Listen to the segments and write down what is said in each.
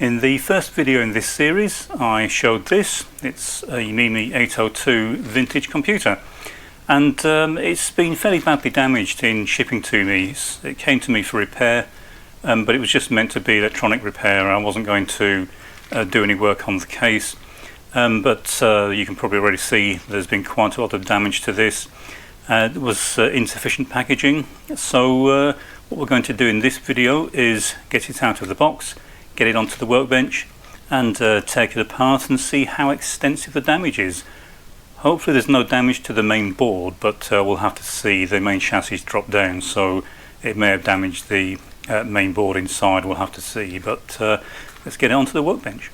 In the first video in this series I showed this. It's a Mimi 802 vintage computer, and it's been fairly badly damaged in shipping to me. It came to me for repair, but it was just meant to be electronic repair. I wasn't going to do any work on the case, but you can probably already see there's been quite a lot of damage to this. It was insufficient packaging, so what we're going to do in this video is get it out of the box, get it onto the workbench and take it apart and see how extensive the damage is. Hopefully there's no damage to the main board, but we'll have to see. The main chassis drop down, so it may have damaged the main board inside. We'll have to see, but let's get it onto the workbench.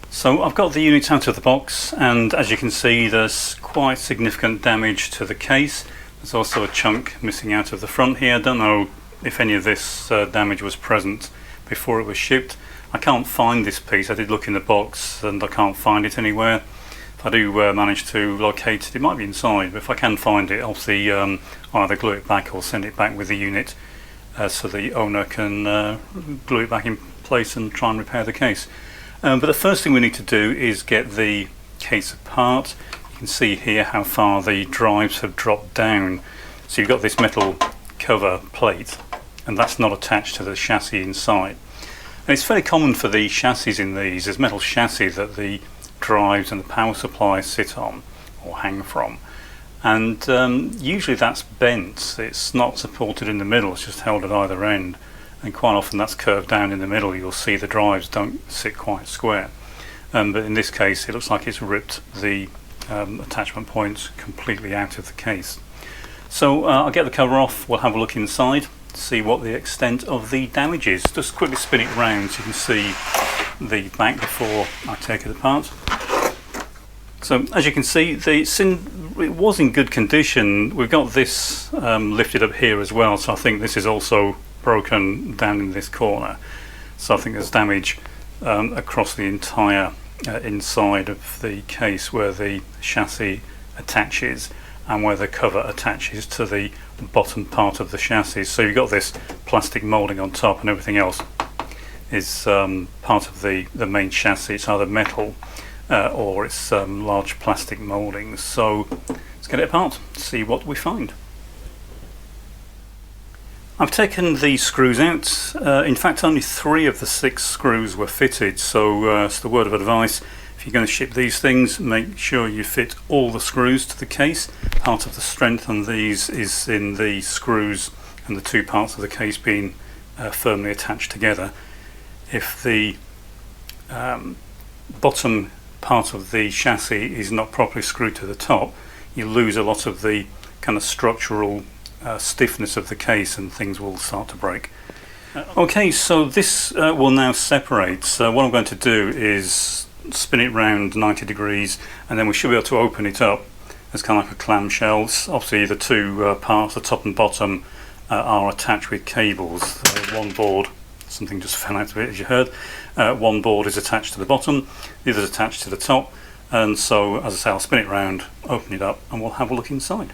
So I've got the unit out of the box, and as you can see there's quite significant damage to the case. There's also a chunk missing out of the front here. I don't know if any of this damage was present before it was shipped. I can't find this piece. I did look in the box and I can't find it anywhere. If I do manage to locate it, it might be inside, but if I can find it, obviously I'll either glue it back or send it back with the unit so the owner can glue it back in place and try and repair the case. But the first thing we need to do is get the case apart. You can see here how far the drives have dropped down. So you've got this metal cover plate, and that's not attached to the chassis inside. And it's fairly common for the chassis in these. There's metal chassis that the drives and the power supply sit on or hang from, and usually that's bent. It's not supported in the middle, it's just held at either end, and quite often that's curved down in the middle. You'll see the drives don't sit quite square, but in this case it looks like it's ripped the attachment points completely out of the case. So I'll get the cover off, we'll have a look inside, see what the extent of the damage is. Just quickly spin it round so you can see the back before I take it apart. So as you can see, it was in good condition. We've got this lifted up here as well, so I think this is also broken down in this corner. So I think there's damage across the entire inside of the case where the chassis attaches and where the cover attaches to the bottom part of the chassis. So you've got this plastic moulding on top, and everything else is part of the main chassis. It's either metal or it's large plastic mouldings. So let's get it apart, see what we find. I've taken the screws out. In fact, only 3 of the 6 screws were fitted, so it's the word of advice. If you're going to ship these things, make sure you fit all the screws to the case. Part of the strength on these is in the screws and the 2 parts of the case being firmly attached together. If the bottom part of the chassis is not properly screwed to the top, you lose a lot of the kind of structural stiffness of the case and things will start to break. Okay, so this will now separate. So what I'm going to do is spin it round 90 degrees, and then we should be able to open it up as kind of like a clamshell. Obviously the 2 parts, the top and bottom, are attached with cables. One board, something just fell out of it as you heard, one board is attached to the bottom, the other is attached to the top, and so as I say, I'll spin it round, open it up, and we'll have a look inside.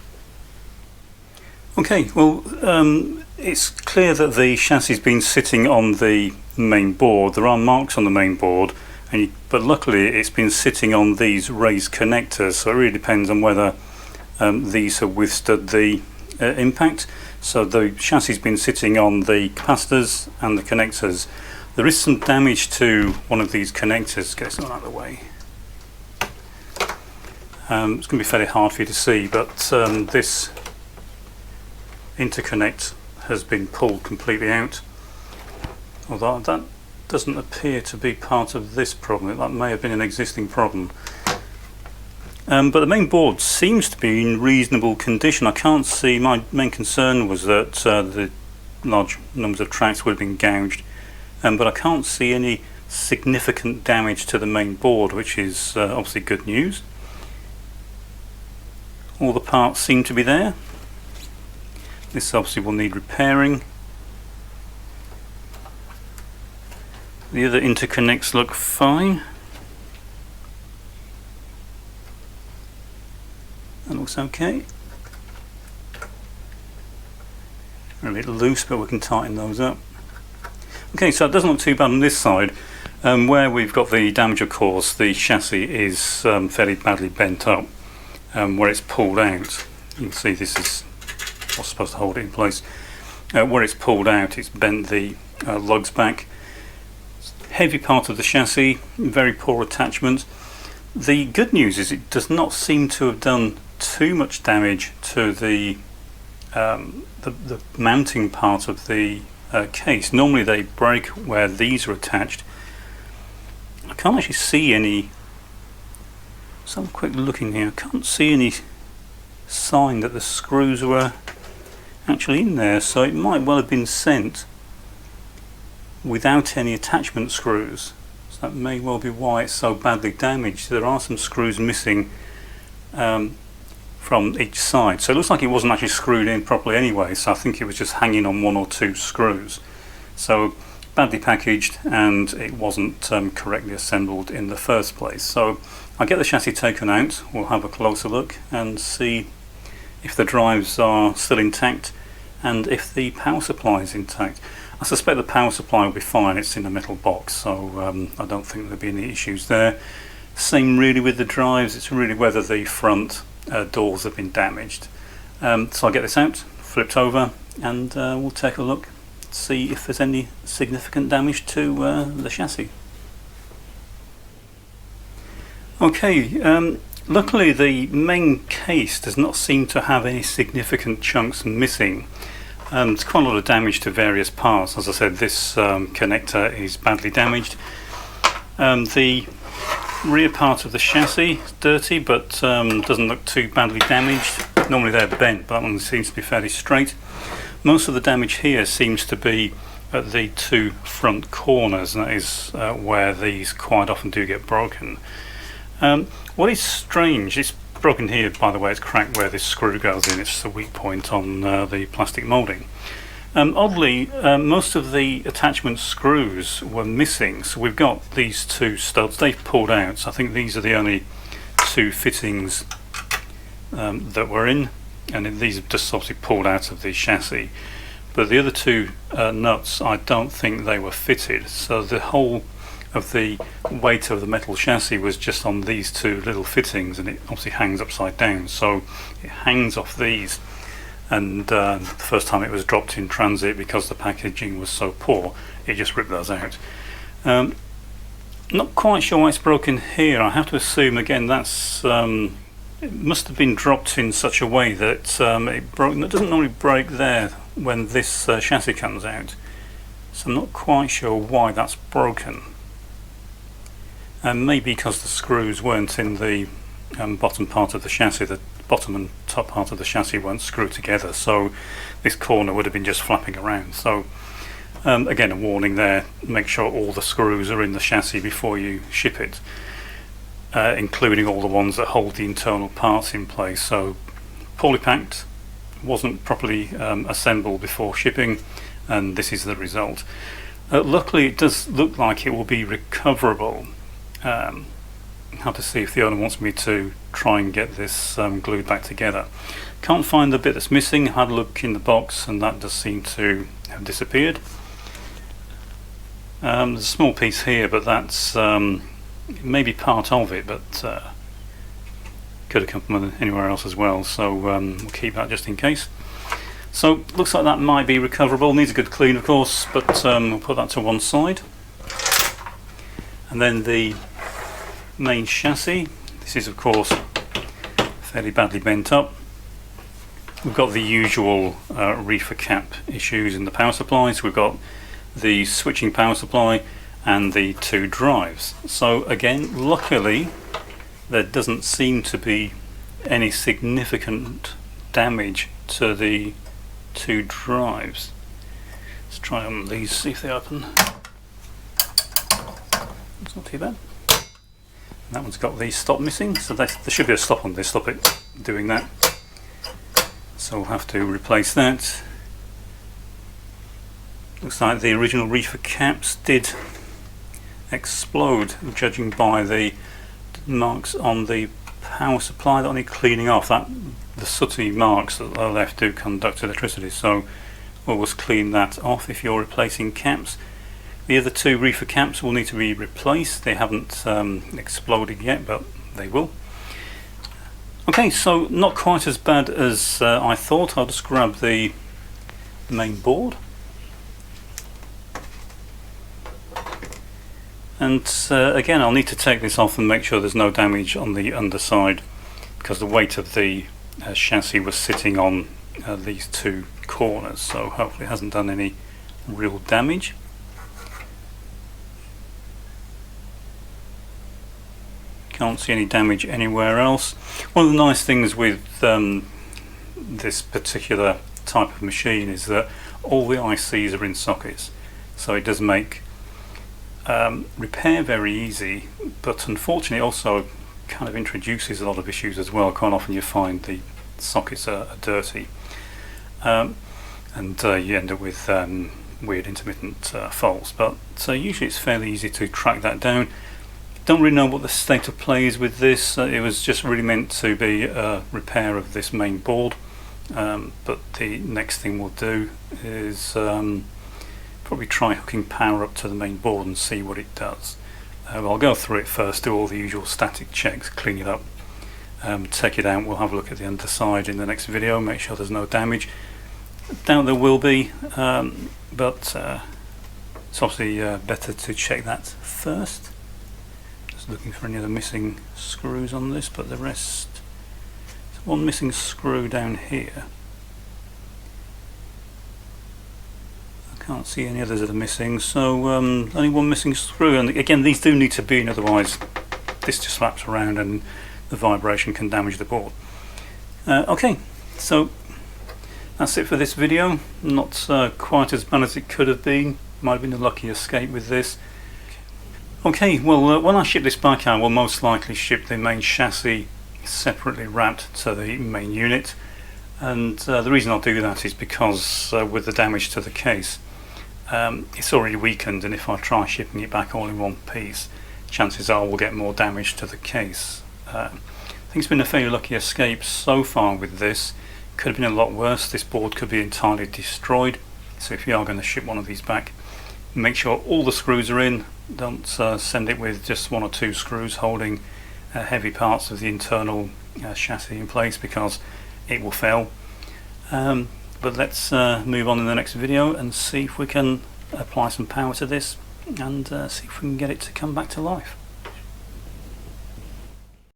Okay, well it's clear that the chassis has been sitting on the main board. There are marks on the main board, but luckily it's been sitting on these raised connectors, so it really depends on whether these have withstood the impact. So the chassis has been sitting on the capacitors and the connectors. There is some damage to one of these connectors. Get this out of the way. It's going to be fairly hard for you to see, but this interconnect has been pulled completely out, although that doesn't appear to be part of this problem. That may have been an existing problem. But the main board seems to be in reasonable condition. I can't see, my main concern was that the large numbers of tracks would have been gouged, but I can't see any significant damage to the main board, which is obviously good news. All the parts seem to be there. This obviously will need repairing. The other interconnects look fine. That looks okay. They're a bit loose, but we can tighten those up. Okay, so it doesn't look too bad on this side. Where we've got the damage, of course, the chassis is fairly badly bent up. Where it's pulled out, you can see this is what's supposed to hold it in place. Where it's pulled out, it's bent the lugs back. Heavy part of the chassis, very poor attachment. The good news is it does not seem to have done too much damage to the mounting part of the case. Normally they break where these are attached. I can't actually see any. So I'm quick looking here. I can't see any sign that the screws were actually in there, so it might well have been sent without any attachment screws. So that may well be why it's so badly damaged. There are some screws missing from each side, so it looks like it wasn't actually screwed in properly anyway, so I think it was just hanging on one or two screws. So badly packaged, and it wasn't correctly assembled in the first place. So I'll get the chassis taken out, we'll have a closer look and see if the drives are still intact and if the power supply is intact. I suspect the power supply will be fine, it's in a metal box, so I don't think there'll be any issues there. Same really with the drives, it's really whether the front doors have been damaged. So I'll get this out, flipped over, and we'll take a look, see if there's any significant damage to the chassis. Okay, luckily the main case does not seem to have any significant chunks missing. There's quite a lot of damage to various parts. As I said, this connector is badly damaged. The rear part of the chassis is dirty, but doesn't look too badly damaged. Normally they're bent, but that one seems to be fairly straight. Most of the damage here seems to be at the two front corners, and that is where these quite often do get broken. What is strange, it's broken here, by the way, it's cracked where this screw goes in, it's a weak point on the plastic moulding. Oddly, most of the attachment screws were missing, so we've got these two studs, they've pulled out, so I think these are the only two fittings that were in, and these have just obviously pulled out of the chassis. But the other two nuts, I don't think they were fitted, so the whole of the weight of the metal chassis was just on these two little fittings, and it obviously hangs upside down, so it hangs off these. And the first time it was dropped in transit, because the packaging was so poor, it just ripped those out. Not quite sure why it's broken here. I have to assume again that's it must have been dropped in such a way that it broke. It doesn't normally break there when this chassis comes out, so I'm not quite sure why that's broken. And maybe because the screws weren't in the bottom part of the chassis, the bottom and top part of the chassis weren't screwed together, so this corner would have been just flapping around. So again, a warning there, make sure all the screws are in the chassis before you ship it, including all the ones that hold the internal parts in place. So poorly packed, wasn't properly assembled before shipping, and this is the result. Luckily it does look like it will be recoverable. Have to see if the owner wants me to try and get this glued back together. Can't find the bit that's missing. Had a look in the box and that does seem to have disappeared. There's a small piece here, but that's maybe part of it, but could have come from anywhere else as well, so we'll keep that just in case. So looks like that might be recoverable. Needs a good clean, of course, but we'll put that to one side. And then the main chassis, this is of course fairly badly bent up. We've got the usual reefer cap issues in the power supply, so we've got the switching power supply and the two drives. So again, luckily there doesn't seem to be any significant damage to the two drives. Let's try on these, see if they open. It's not too bad. And that one's got the stop missing, so there should be a stop on this, stop it doing that. So we'll have to replace that. Looks like the original reefer caps did explode, judging by the marks on the power supply that need cleaning off. That the sooty marks that are left do conduct electricity, so always clean that off if you're replacing caps. The other two reefer caps will need to be replaced. They haven't exploded yet, but they will. Okay, so not quite as bad as I thought. I'll just grab the main board. And again, I'll need to take this off and make sure there's no damage on the underside, because the weight of the chassis was sitting on these two corners, so hopefully it hasn't done any real damage. Can't see any damage anywhere else. One of the nice things with this particular type of machine is that all the ICs are in sockets, so it does make repair very easy, but unfortunately also kind of introduces a lot of issues as well. Quite often you find the sockets are dirty, and you end up with weird intermittent faults, but usually it's fairly easy to track that down. Don't really know what the state of play is with this. It was just really meant to be a repair of this main board, but the next thing we'll do is probably try hooking power up to the main board and see what it does. I'll go through it first, do all the usual static checks, clean it up, take it out. We'll have a look at the underside in the next video, make sure there's no damage. Doubt there will be, but it's obviously better to check that first. Just looking for any other missing screws on this, but the rest, there's one missing screw down here. I can't see any others that are missing, so only one missing screw, and again these do need to be in, otherwise this just slaps around and the vibration can damage the board. Okay, so that's it for this video. Not quite as bad as it could have been. Might have been a lucky escape with this. Okay, well when I ship this back I will most likely ship the main chassis separately wrapped to the main unit, and the reason I'll do that is because with the damage to the case, it's already weakened, and if I try shipping it back all in one piece, chances are we'll get more damage to the case. I think it's been a fairly lucky escape so far with this. Could have been a lot worse. This board could be entirely destroyed, so if you are going to ship one of these back, make sure all the screws are in. Don't send it with just one or two screws holding heavy parts of the internal chassis in place, because it will fail. But let's move on in the next video and see if we can apply some power to this and see if we can get it to come back to life.